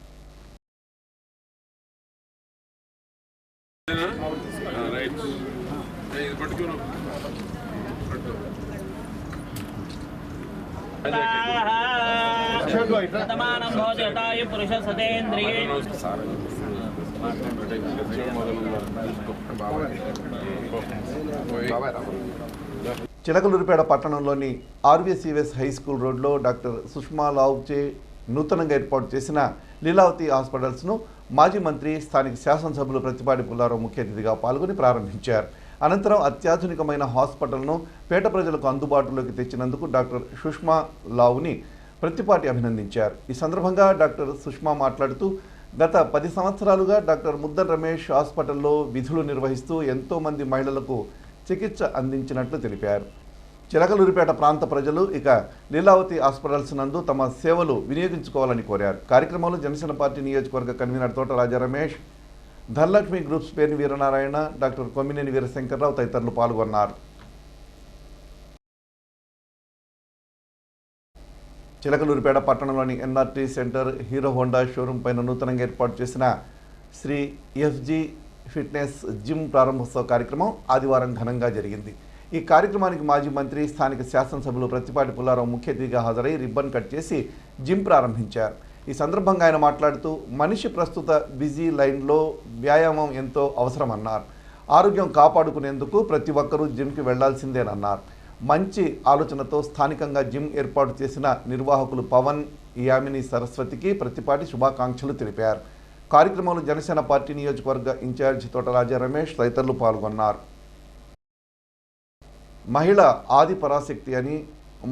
చిలకలూరిపేట పట్టణంలోని ఆర్వీసీఎస్ హై స్కూల్ రోడ్లో డాక్టర్ సుష్మా లావ్చే నూతనంగా ఏర్పాటు చేసిన లీలావతి హాస్పిటల్స్ను మాజీ మంత్రి స్థానిక శాసనసభ్యులు ప్రత్తిపాటి పుల్లారావు ముఖ్య అతిథిగా పాల్గొని ప్రారంభించారు. అనంతరం అత్యాధునికమైన హాస్పిటల్ను పేట ప్రజలకు అందుబాటులోకి తెచ్చినందుకు డాక్టర్ సుష్మా లావ్ని ప్రత్తిపాటి అభినందించారు. ఈ సందర్భంగా డాక్టర్ సుష్మా మాట్లాడుతూ గత 10 సంవత్సరాలుగా డాక్టర్ ముద్దన్ రమేష్ హాస్పిటల్లో విధులు నిర్వహిస్తూ ఎంతోమంది మహిళలకు చికిత్స అందించినట్లు తెలిపారు. చిలకలూరిపేట ప్రాంత ప్రజలు ఇక లీలావతి హాస్పిటల్స్ నందు తమ సేవలు వినియోగించుకోవాలని కోరారు. కార్యక్రమంలో జనసేన పార్టీ నియోజకవర్గ కన్వీనర్ తోట రాజా రమేష్, ధనలక్ష్మి గ్రూప్స్ పేరు వీరనారాయణ, డాక్టర్ కొమ్మినేని వీరశంకర్రావు తదితరులు పాల్గొన్నారు. చిలకలూరిపేట పట్టణంలోని NRT centre hero Honda showroom పైన నూతనంగా ఏర్పాటు చేసిన శ్రీ ఎఫ్జీ ఫిట్నెస్ జిమ్ ప్రారంభోత్సవ కార్యక్రమం ఆదివారం ఘనంగా జరిగింది. ఈ కార్యక్రమానికి మాజీ మంత్రి, స్థానిక శాసనసభ్యులు ప్రత్తిపాటి పుల్లారావు ముఖ్య అతిథిగా హాజరై రిబ్బన్ కట్ చేసి జిమ్ ప్రారంభించారు. ఈ సందర్భంగా ఆయన మాట్లాడుతూ మనిషి ప్రస్తుత బిజీ లైన్లో వ్యాయామం ఎంతో అవసరమన్నారు. ఆరోగ్యం కాపాడుకునేందుకు ప్రతి ఒక్కరూ జిమ్కి వెళ్లాల్సిందేనన్నారు. మంచి ఆలోచనతో స్థానికంగా జిమ్ ఏర్పాటు చేసిన నిర్వాహకులు పవన్, యామిని సరస్వతికి ప్రత్తిపాటి శుభాకాంక్షలు తెలిపారు. కార్యక్రమంలో జనసేన పార్టీ నియోజకవర్గ ఇన్ఛార్జి తోట రాజా రమేష్ తదితరులు పాల్గొన్నారు. మహిళ ఆది పరాశక్తి అని,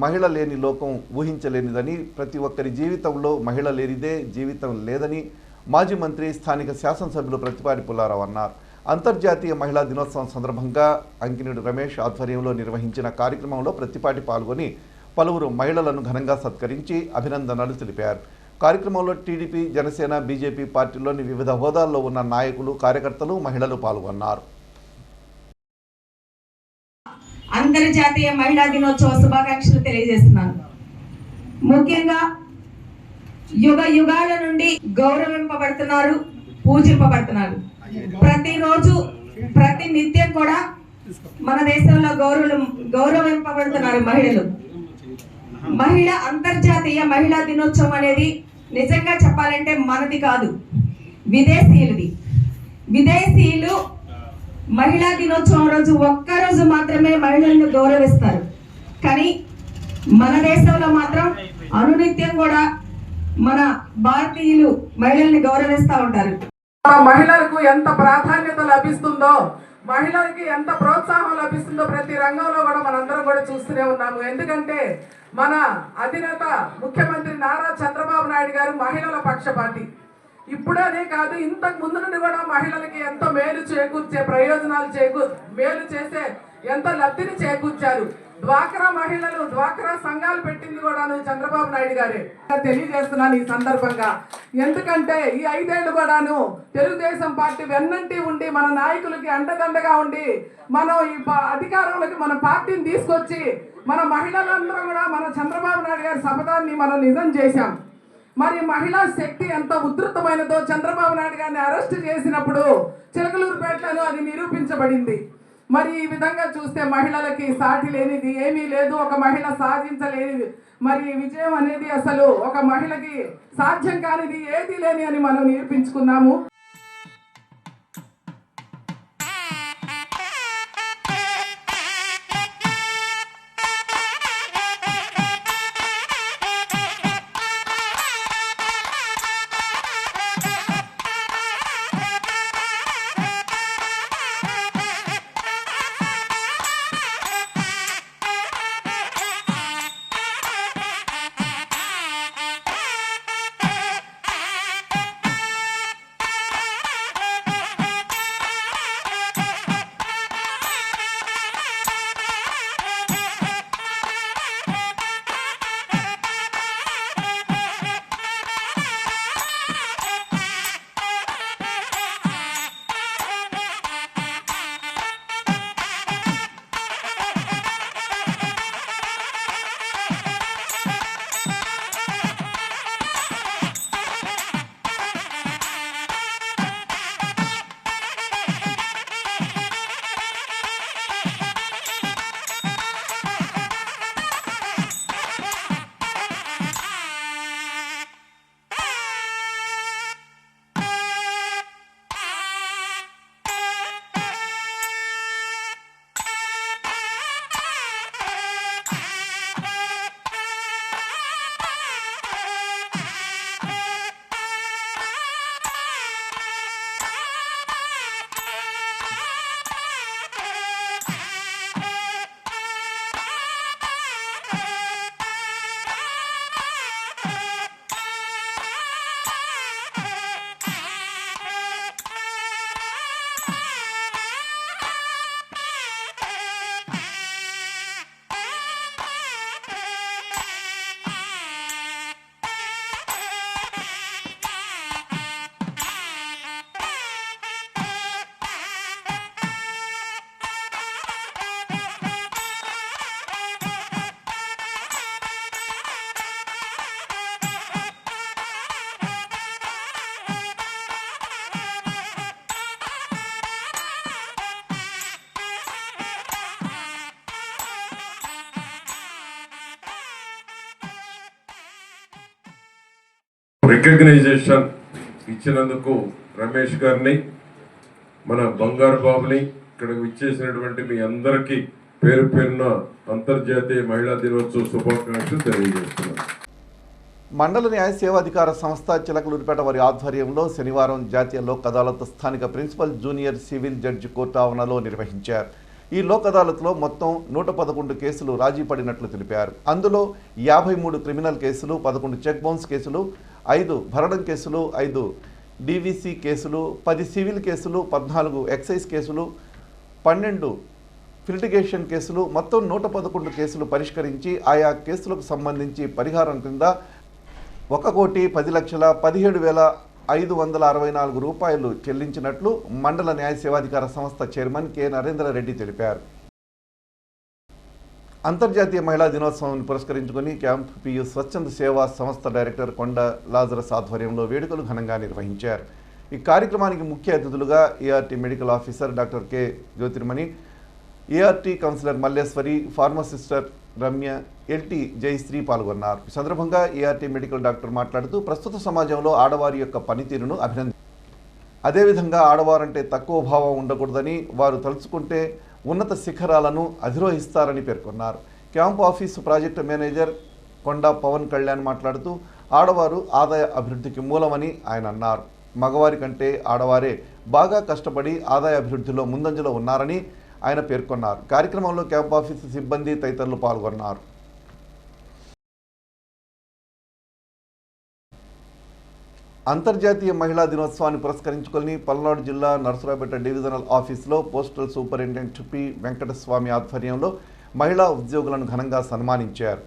మహిళ లేని లోకం ఊహించలేనిదని, ప్రతి ఒక్కరి జీవితంలో మహిళ లేనిదే జీవితం లేదని మాజీ మంత్రి, స్థానిక శాసనసభ్యులు ప్రత్తిపాటి పుల్లారావు అన్నారు. అంతర్జాతీయ మహిళా దినోత్సవం సందర్భంగా అంకినేడు రమేష్ ఆధ్వర్యంలో నిర్వహించిన కార్యక్రమంలో ప్రత్తిపాటి పాల్గొని పలువురు మహిళలను ఘనంగా సత్కరించి అభినందనలు తెలిపారు. కార్యక్రమంలో టీడీపీ, జనసేన, బీజేపీ పార్టీలోని వివిధ హోదాల్లో ఉన్న నాయకులు, కార్యకర్తలు, మహిళలు పాల్గొన్నారు. అంతర్జాతీయ మహిళా దినోత్సవ శుభాకాంక్షలు తెలియజేస్తున్నాను. ముఖ్యంగా యుగ యుగాల నుండి గౌరవింపబడుతున్నారు, పూజింపబడుతున్నారు. ప్రతిరోజు, ప్రతి నిత్యం కూడా మన దేశంలో గౌరవింపబడుతున్నారు మహిళలు. మహిళ అంతర్జాతీయ మహిళా దినోత్సవం అనేది నిజంగా చెప్పాలంటే మనది కాదు, విదేశీయులది. విదేశీయులు మహిళా దినోత్సవం రోజు ఒక్కరోజు మాత్రమే మహిళలను గౌరవిస్తారు. కానీ మన దేశంలో మాత్రం అనునిత్యం కూడా మన భారతీయులు మహిళల్ని గౌరవిస్తూ ఉంటారు. మహిళలకు ఎంత ప్రాధాన్యత లభిస్తుందో, మహిళలకి ఎంత ప్రోత్సాహం లభిస్తుందో ప్రతి రంగంలో కూడా మనందరం కూడా చూస్తూనే ఉన్నాము. ఎందుకంటే మన అధినేత ముఖ్యమంత్రి నారా చంద్రబాబు నాయుడు గారు మహిళల పక్షపాతి. ఇప్పుడనే కాదు, ఇంతకు ముందు నుండి కూడా మహిళలకి ఎంతో మేలు చేకూర్చే మేలు చేసే ఎంత లబ్ధిని చేకూర్చారు. డ్వాక్రా మహిళలు, డ్వాక్రా సంఘాలు పెట్టింది కూడాను చంద్రబాబు నాయుడు గారే. తెలియజేస్తున్నాను ఈ సందర్భంగా. ఎందుకంటే ఈ 5 ఏళ్లు కూడాను తెలుగుదేశం పార్టీ వెన్నంటి ఉండి, మన నాయకులకి అండదండగా ఉండి, మనం ఈ అధికారంలోకి మన పార్టీని తీసుకొచ్చి మన మహిళలందరం కూడా మన చంద్రబాబు నాయుడు గారి శపథాన్ని మనం నిజం చేశాం. మరి మహిళా శక్తి ఎంత ఉధృతమైనదో చంద్రబాబు నాయుడు గారిని అరెస్ట్ చేసినప్పుడు చిలకలూరుపేటలో అది నిరూపించబడింది. మరి ఈ విధంగా చూస్తే మహిళలకి సాటి లేనిది ఏమీ లేదు. ఒక మహిళ సాధించలేనిది మరి విజయం అనేది అసలు ఒక మహిళకి సాధ్యం కానిది ఏది లేని అని మనం నిరూపించుకున్నాము. రికగ్నైజేషన్ ఇచ్చినందుకు రమేష్ గారిని, మన బంగారు బాబుని, ఇక్కడికి విచ్చేసినటువంటి మీ అందరికీ పేరు పేరున అంతర్జాతీయ మహిళా దినోత్సవ శుభాకాంక్షలు తెలియజేస్తున్నాను. మండల న్యాయ సేవాధికార సంస్థ చిలకలూరిపేట వారి ఆధ్వర్యంలో శనివారం జాతీయ లోక్ అదాలత్ స్థానిక principal junior civil judge court ఆవరణలో నిర్వహించారు. ఈ లోక్ అదాలత్లో మొత్తం 111 కేసులు రాజీ పడినట్లు తెలిపారు. అందులో 53 క్రిమినల్ కేసులు, 11 చెక్ బౌన్స్ కేసులు, 5 భరణం కేసులు, 5 డివిసి కేసులు, 10 సివిల్ కేసులు, 14 ఎక్సైజ్ కేసులు, 12 లిటిగేషన్ కేసులు, మొత్తం 111 కేసులు పరిష్కరించి ఆయా కేసులకు సంబంధించి పరిహారం కింద 1,10,17,564 రూపాయలు చెల్లించినట్లు మండల న్యాయ సేవాధికార సంస్థ చైర్మన్ కె నరేంద్రరెడ్డి తెలిపారు. అంతర్జాతీయ మహిళా దినోత్సవాన్ని పురస్కరించుకుని క్యాంప్ పియు స్వచ్ఛంద సేవా సంస్థ డైరెక్టర్ కొండ లాజరస్ ఆధ్వర్యంలో వేడుకలు ఘనంగా నిర్వహించారు. ఈ కార్యక్రమానికి ముఖ్య అతిథులుగా ART medical officer doctor K Jyothirmani, ART counsellor Malleswari, pharmacist Ramya, LT Jayasree పాల్గొన్నారు. ఈ సందర్భంగా ఏఆర్టీ మెడికల్ డాక్టర్ మాట్లాడుతూ ప్రస్తుత సమాజంలో ఆడవారి యొక్క పనితీరును అభినందించారు. అదేవిధంగా ఆడవారంటే తక్కువ భావం ఉండకూడదని, వారు తలుచుకుంటే ఉన్నత శిఖరాలను అధిరోహిస్తారని పేర్కొన్నారు. క్యాంప్ ఆఫీసు ప్రాజెక్టు మేనేజర్ కొండ పవన్ కళ్యాణ్ మాట్లాడుతూ ఆడవారు ఆదాయ అభివృద్ధికి మూలమని ఆయన అన్నారు. మగవారి కంటే ఆడవారే బాగా కష్టపడి ఆదాయ అభివృద్ధిలో ముందంజలో ఉన్నారని ఆయన పేర్కొన్నారు. కార్యక్రమంలో క్యాంప్ ఆఫీసు సిబ్బంది తదితరులు పాల్గొన్నారు. అంతర్జాతీయ మహిళా దినోత్సవాన్ని పురస్కరించుకొని పల్నాడు జిల్లా నరసరావుపేట డివిజనల్ ఆఫీసులో పోస్టల్ సూపరింటెండెంట్ పి వెంకటస్వామి ఆధ్వర్యంలో మహిళా ఉద్యోగులను ఘనంగా సన్మానించారు.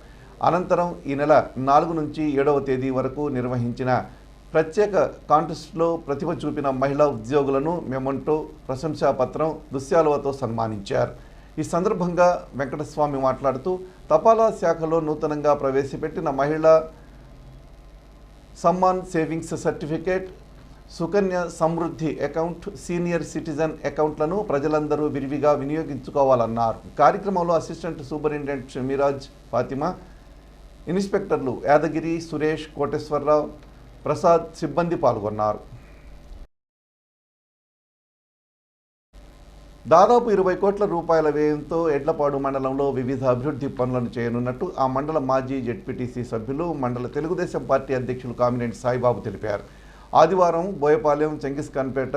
అనంతరం ఈ నెల 4 నుంచి 7వ తేదీ వరకు నిర్వహించిన ప్రత్యేక కాంటెస్ట్లో ప్రతిభ చూపిన మహిళా ఉద్యోగులను మెమొంటో, ప్రశంసాపత్రం, దుశ్శాలువతో సన్మానించారు. ఈ సందర్భంగా వెంకటస్వామి మాట్లాడుతూ తపాలా శాఖలో నూతనంగా ప్రవేశపెట్టిన మహిళా Samman savings certificate, Sukanya Samriddhi account, senior citizen అకౌంట్లను ప్రజలందరూ విరివిగా వినియోగించుకోవాలన్నారు. కార్యక్రమంలో అసిస్టెంట్ సూపరింటెండెంట్ షమీరాజ్ ఫాతిమా, ఇన్స్పెక్టర్లు యాదగిరి, సురేష్, కోటేశ్వరరావు, ప్రసాద్ సిబ్బంది పాల్గొన్నారు. దాదాపు 20 కోట్ల రూపాయల వ్యయంతో ఎడ్లపాడు మండలంలో వివిధ అభివృద్ధి పనులను చేయనున్నట్టు ఆ మండల మాజీ జెడ్పీటీసీ సభ్యులు, మండల తెలుగుదేశం పార్టీ అధ్యక్షులు కామినేని సాయిబాబు తెలిపారు. ఆదివారం బోయపాలెం, చెంగిస్ఖాన్పేట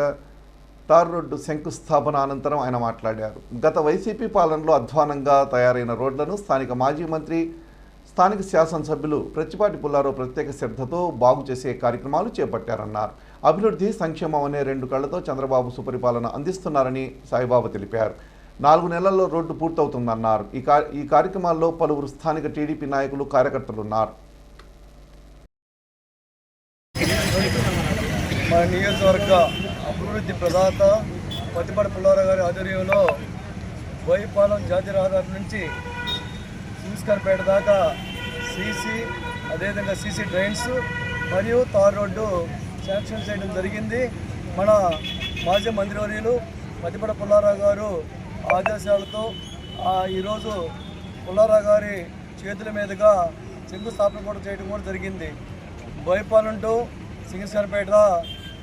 తార్ రోడ్డు శంకుస్థాపన అనంతరం ఆయన మాట్లాడారు. గత వైసీపీ పాలనలో అధ్వానంగా తయారైన రోడ్లను స్థానిక మాజీ మంత్రి, స్థానిక శాసనసభ్యులు ప్రత్తిపాటి పుల్లారావు ప్రత్యేక శ్రద్ధతో బాగు చేసే కార్యక్రమాలు చేపట్టారన్నారు. అభివృద్ధి, సంక్షేమం అనే 2 కళ్లతో చంద్రబాబు సుపరిపాలన అందిస్తున్నారని సాయిబాబు తెలిపారు. 4 నెలల్లో రోడ్డు పూర్తవుతుందన్నారు. ఈ కార్యక్రమాల్లో పలువురు స్థానిక టీడీపీ నాయకులు, కార్యకర్తలు ఉన్నారు. మన నియోజకవర్గ అభివృద్ధి ప్రదాత ప్రత్తిపాటి పుల్లారావు గారి ఆధ్వర్యంలో బోయపాలెం జాతీయ రహదారి నుంచి సింగిస్ఖాన్పేట దాకా సీసీ, అదేవిధంగా సీసీ డ్రైన్స్ మరియు తార్ రోడ్డు శాంక్షన్ చేయడం జరిగింది. మన మాజీ మంత్రివర్యులు ప్రత్తిపాటి పుల్లారావు గారు ఆదేశాలతో ఈరోజు పుల్లారావు గారి చేతుల మీదుగా శంకుస్థాపన కూడా చేయడం కూడా జరిగింది. బోయపాలెం టు సింగిస్ఖాన్పేట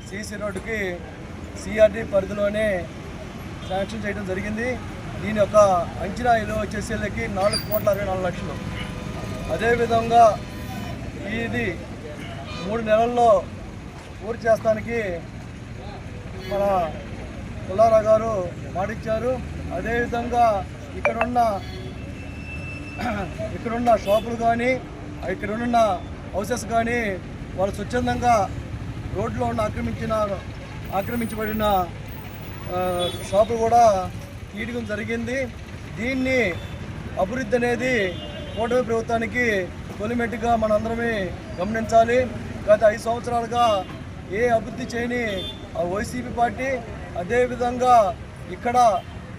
సీసీ రోడ్డుకి సిఆర్డీ పరిధిలోనే శాంక్షన్ చేయడం జరిగింది. దీని యొక్క అంచనా విలువ వచ్చేసరికి 4,64,00,000. అదేవిధంగా ఇది 3 నెలల్లో పూర్తి చేస్తానికి మన పుల్లారావు గారు మాటిచ్చారు. అదేవిధంగా ఇక్కడున్న షాపులు కానీ, ఇక్కడున్న హౌసెస్ కానీ వాళ్ళు స్వచ్ఛందంగా రోడ్లో ఉన్న ఆక్రమించబడిన షాపులు కూడా తీయడం జరిగింది. దీన్ని అభివృద్ధి అనేది కూటమి ప్రభుత్వానికి తొలిమెట్టుగా మనందరమే గమనించాలి. గత 5 సంవత్సరాలుగా ఏ అభివృద్ధి చేయని వైసీపీ పార్టీ, అదేవిధంగా ఇక్కడ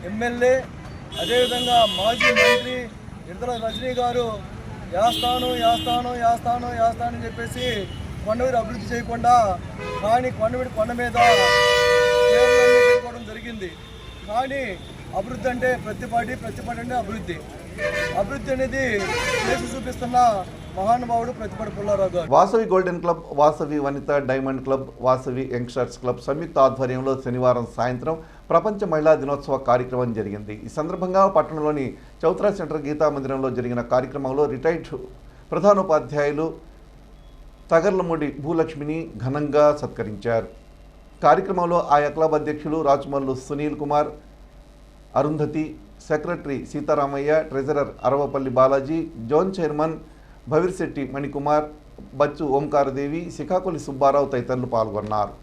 ఎమ్మెల్యే, అదేవిధంగా మాజీ మంత్రి ఇడతల రజనీ గారు వేస్తాను అని చెప్పేసి కొండవీడు అభివృద్ధి చేయకుండా కానీ కొండ మీద పెట్టుకోవడం జరిగింది. కానీ అభివృద్ధి అంటే ప్రతిపాటి అంటే అభివృద్ధి అనేది చేసి చూపిస్తున్న మహానుభావుడు ప్రతిపాటి పుల్లారావు గారు. Vasavi golden club, Vasavi Vanitha diamond club, Vasavi youngsters club సంయుక్త ఆధ్వర్యంలో శనివారం సాయంత్రం ప్రపంచ మహిళా దినోత్సవ కార్యక్రమం జరిగింది. ఈ సందర్భంగా పట్టణంలోని చౌత్రా సెంటర్ గీతా మందిరంలో జరిగిన కార్యక్రమంలో రిటైర్డ్ ప్రధానోపాధ్యాయులు తగర్లమూడి భూలక్ష్మిని ఘనంగా సత్కరించారు. కార్యక్రమంలో ఆయా క్లబ్ అధ్యక్షులు Rachamallu Sunil Kumar, Arundhati, secretary Seetharamaiah, treasurer Aravapalli Balaji, zone chairman Bhavirisetti Manikumar, Bachu Omkaradevi, Sikhakuli Subbarao తదితరులు పాల్గొన్నారు.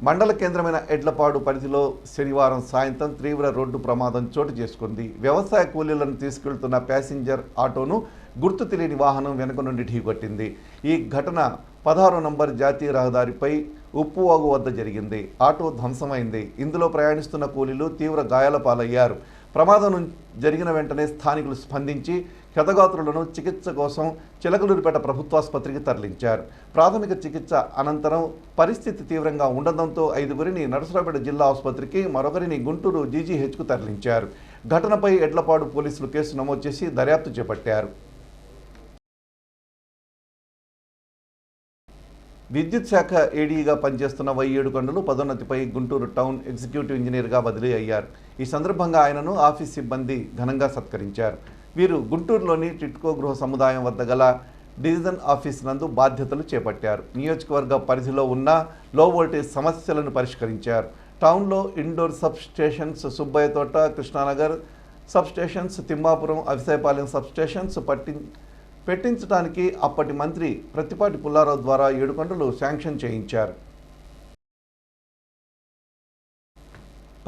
మండల కేంద్రమైన ఎడ్లపాడు పరిధిలో శనివారం సాయంత్రం తీవ్ర రోడ్డు ప్రమాదం చోటు చేసుకుంది. వ్యవసాయ కూలీలను తీసుకెళ్తున్న ప్యాసింజర్ ఆటోను గుర్తు తెలియని వాహనం వెనుక నుండి ఢీకొట్టింది. ఈ ఘటన 16 నంబర్ జాతీయ రహదారిపై ఉప్పువాగు వద్ద జరిగింది. ఆటో ధ్వంసమైంది. ఇందులో ప్రయాణిస్తున్న కూలీలు తీవ్ర గాయాల పాలయ్యారు. ప్రమాదం జరిగిన వెంటనే స్థానికులు స్పందించి క్షతగాత్రులను చికిత్స కోసం చిలకలూరిపేట ప్రభుత్వాసుపత్రికి తరలించారు. ప్రాథమిక చికిత్స అనంతరం పరిస్థితి తీవ్రంగా ఉండడంతో 5గురిని నరసరావుపేట జిల్లా ఆసుపత్రికి, మరొకరిని గుంటూరు జీజీహెచ్కు తరలించారు. ఘటనపై ఎడ్లపాడు పోలీసులు కేసు నమోదు చేసి దర్యాప్తు చేపట్టారు. విద్యుత్ శాఖ ఏడీగా పనిచేస్తున్న వై ఏడుకొండలు పదోన్నతిపై గుంటూరు టౌన్ ఎగ్జిక్యూటివ్ ఇంజనీర్గా బదిలీ అయ్యారు. ఈ సందర్భంగా ఆయనను ఆఫీస్ సిబ్బంది ఘనంగా సత్కరించారు. వీరు గుంటూరులోని టిట్కో గృహ సముదాయం వద్ద గల డివిజన్ ఆఫీస్ నందు బాధ్యతలు చేపట్టారు. నియోజకవర్గ పరిధిలో ఉన్న లో వోల్టేజ్ సమస్యలను పరిష్కరించారు. టౌన్లో indoor sub stations Subbaiah Thota, Krishnanagar sub stations, Thimmapuram, Avisayapalem sub stations పెట్టించడానికి అప్పటి మంత్రి ప్రతిపాటి పుల్లారావు ద్వారా ఏడుకొండలు శాంక్షన్ చేయించారు.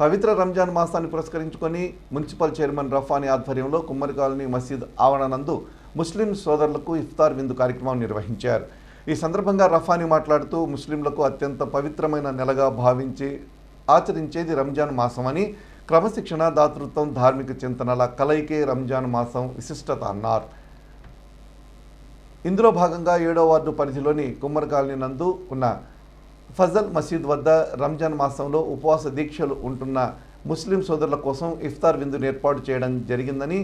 పవిత్ర రంజాన్ మాసాన్ని పురస్కరించుకొని మున్సిపల్ చైర్మన్ రఫానీ ఆధ్వర్యంలో కుమ్మరి కాలనీ మసీద్ ఆవరణనందు ముస్లిం సోదరులకు ఇఫ్తార్ విందు కార్యక్రమం నిర్వహించారు. ఈ సందర్భంగా రఫానీ మాట్లాడుతూ ముస్లింలకు అత్యంత పవిత్రమైన నెలగా భావించి ఆచరించేది రంజాన్ మాసమని, క్రమశిక్షణ, దాతృత్వం, ధార్మిక చింతనల కలయికే రంజాన్ మాసం విశిష్టత అన్నారు. ఇందులో భాగంగా 7వ వార్డు పరిధిలోని కుమ్మరి కాలనీ నందు ఉన్న ఫజల్ మసీద్ వద్ద రంజాన్ మాసంలో ఉపవాస దీక్షలు ఉంటున్న ముస్లిం సోదరుల కోసం ఇఫ్తార్ విందును ఏర్పాటు చేయడం జరిగిందని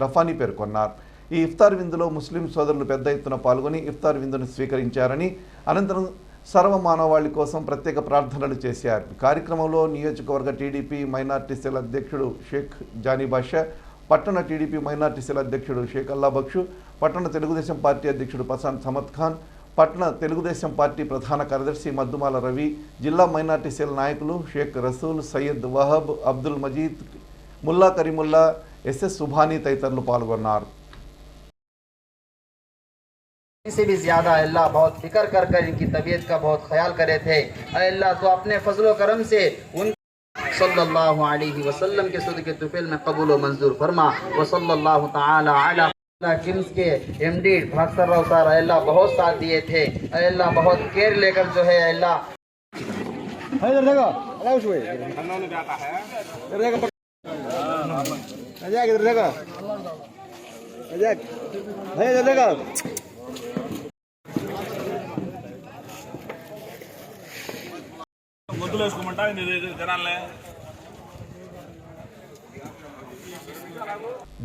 రఫానీ పేర్కొన్నారు. ఈ ఇఫ్తార్ విందులో ముస్లిం సోదరులు పెద్ద ఎత్తున పాల్గొని ఇఫ్తార్ విందును స్వీకరించారని, అనంతరం సర్వమానవాళి కోసం ప్రత్యేక ప్రార్థనలు చేశారు. కార్యక్రమంలో నియోజకవర్గ టీడీపీ మైనార్టీ సెల్ అధ్యక్షుడు షేక్ జానీ బాషా, పట్టణ టీడీపీ మైనార్టీ సెల్ అధ్యక్షుడు షేక్ అల్లా బక్షు, పట్టణ తెలుగుదేశం పార్టీ అధ్యక్షుడు పసాన్ సమద్ ఖాన్, పట్టణ తెలుగుదేశం పార్టీ ప్రధాన కార్యదర్శి మద్దుమాల రవి, జిల్లా మైనార్టీ సెల్ నాయకులు షేక్ రసూల్, సయ్యద్ వహబ్, అబ్దుల్ మజీద్, ముల్లా కరీముల్లా, ఎస్ఎస్ సుభానీ తదితరులు పాల్గొన్నారు. से भी ज्यादा अल्लाह बहुत फिक्र कर कर इनकी तबीयत का बहुत ख्याल करे थे। अल्लाह तो अपने फजलो करम से उन सल्लल्लाहु अलैहि वसल्लम के सदक़े तुफैल में कबूल व मंजूर फरमा। व सल्लल्लाहु तआला अला किम्स के एमडी भास्कर राव सर अल्लाह बहुत साथ दिए थे। अल्लाह बहुत केयर लेकर जो है अल्लाह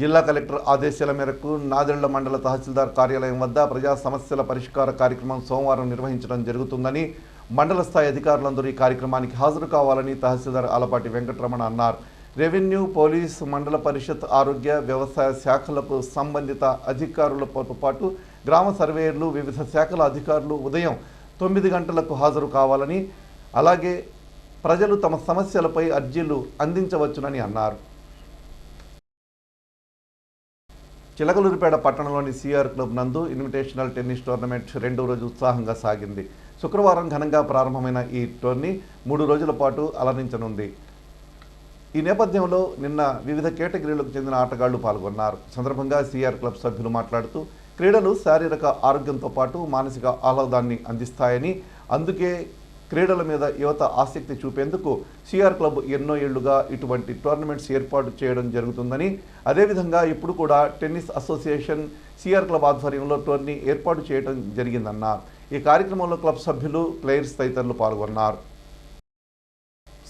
జిల్లా కలెక్టర్ ఆదేశాల మేరకు నాదెళ్ల మండల తహసీల్దార్ కార్యాలయం వద్ద ప్రజా సమస్యల పరిష్కార కార్యక్రమం సోమవారం నిర్వహించడం జరుగుతుందని, మండల స్థాయి అధికారులందరూ ఈ కార్యక్రమానికి హాజరు కావాలని తహసీల్దార్ ఆలపాటి వెంకటరమణ అన్నారు. రెవెన్యూ, పోలీస్, మండల పరిషత్, ఆరోగ్య, వ్యవసాయ శాఖలకు సంబంధిత అధికారులతో పాటు గ్రామ సర్వేయర్లు, వివిధ శాఖల అధికారులు ఉదయం 9 గంటలకు హాజరు కావాలని, అలాగే ప్రజలు తమ సమస్యలపై అర్జీలు అందించవచ్చునని అన్నారు. చిలకలూరిపేట పట్టణంలోని సిఆర్ క్లబ్ నందు ఇన్విటేషనల్ టెన్నిస్ టోర్నమెంట్ 2వ రోజు ఉత్సాహంగా సాగింది. శుక్రవారం ఘనంగా ప్రారంభమైన ఈ టోర్నీ 3 రోజుల పాటు అలరించనుంది. ఈ నేపథ్యంలో నిన్న వివిధ కేటగిరీలకు చెందిన ఆటగాళ్లు పాల్గొన్నారు. సందర్భంగా సిఆర్ క్లబ్ సభ్యులు మాట్లాడుతూ క్రీడలు శారీరక ఆరోగ్యంతో పాటు మానసిక ఆహ్లాదాన్ని అందిస్తాయని, అందుకే క్రీడల మీద యువత ఆసక్తి చూపేందుకు సిఆర్ క్లబ్ ఎన్నో ఏళ్లుగా ఇటువంటి టోర్నమెంట్స్ ఏర్పాటు చేయడం జరుగుతుందని, అదేవిధంగా ఇప్పుడు కూడా టెన్నిస్ అసోసియేషన్ సిఆర్ క్లబ్ ఆధ్వర్యంలో టోర్నీ ఏర్పాటు చేయడం జరిగిందన్నారు. ఈ కార్యక్రమంలో క్లబ్ సభ్యులు, ప్లేయర్స్ తదితరులు పాల్గొన్నారు.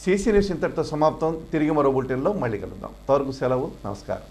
సిసి న్యూస్ ఇంతటితో సమాప్తం. తిరిగి మరో బులెటిన్లో మళ్ళీ కలుద్దాం. అంతవరకు సెలవు. నమస్కారం.